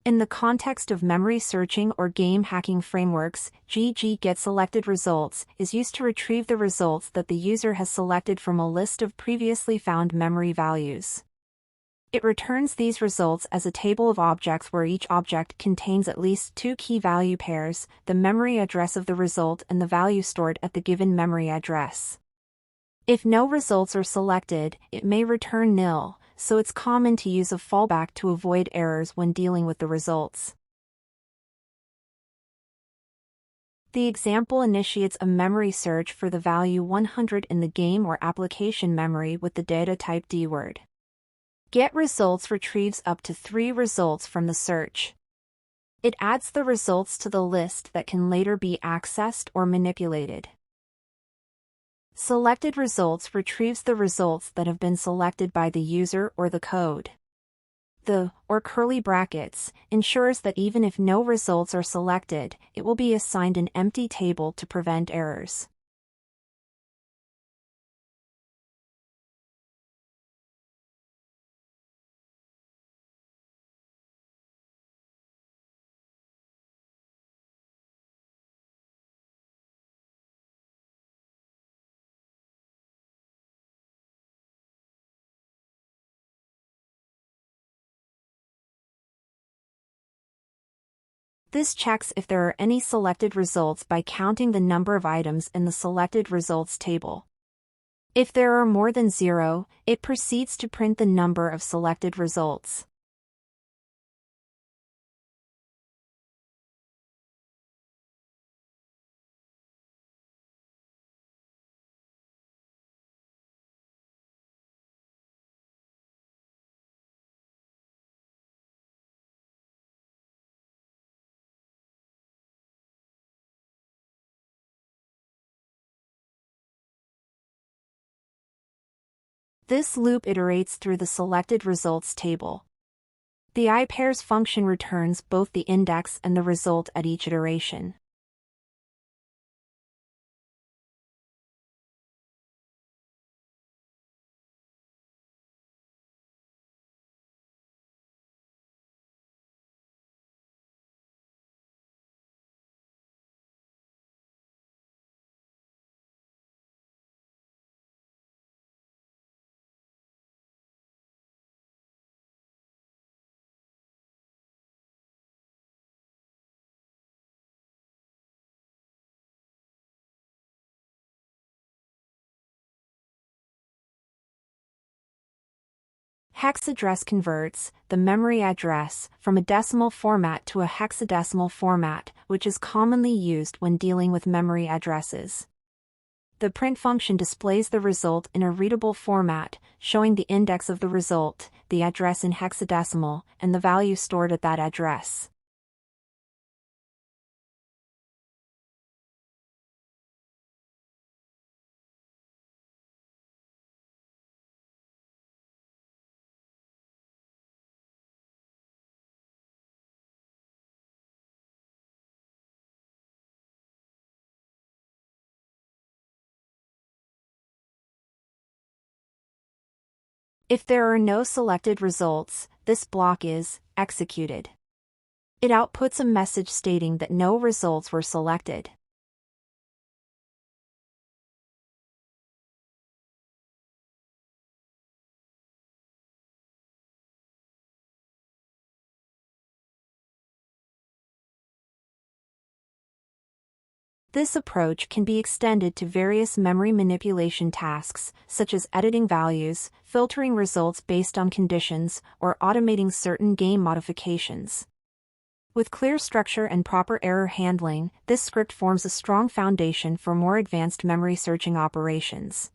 In the context of memory searching or game hacking frameworks, getSelectedResults is used to retrieve the results that the user has selected from a list of previously found memory values. It returns these results as a table of objects where each object contains at least two key value pairs, the memory address of the result and the value stored at the given memory address. If no results are selected, it may return nil, so it's common to use a fallback to avoid errors when dealing with the results. The example initiates a memory search for the value 100 in the game or application memory with the data type dword. GetResults retrieves up to 3 results from the search. It adds the results to the list that can later be accessed or manipulated. SelectedResults retrieves the results that have been selected by the user or the code. The, or curly brackets, ensures that even if no results are selected, it will be assigned an empty table to prevent errors. This checks if there are any selected results by counting the number of items in the selected results table. If there are more than 0, it proceeds to print the number of selected results. This loop iterates through the selected results table. The iPairs function returns both the index and the result at each iteration. Hex address converts the memory address from a decimal format to a hexadecimal format, which is commonly used when dealing with memory addresses. The print function displays the result in a readable format, showing the index of the result, the address in hexadecimal, and the value stored at that address. If there are no selected results, this block is executed. It outputs a message stating that no results were selected. This approach can be extended to various memory manipulation tasks, such as editing values, filtering results based on conditions, or automating certain game modifications. With clear structure and proper error handling, this script forms a strong foundation for more advanced memory searching operations.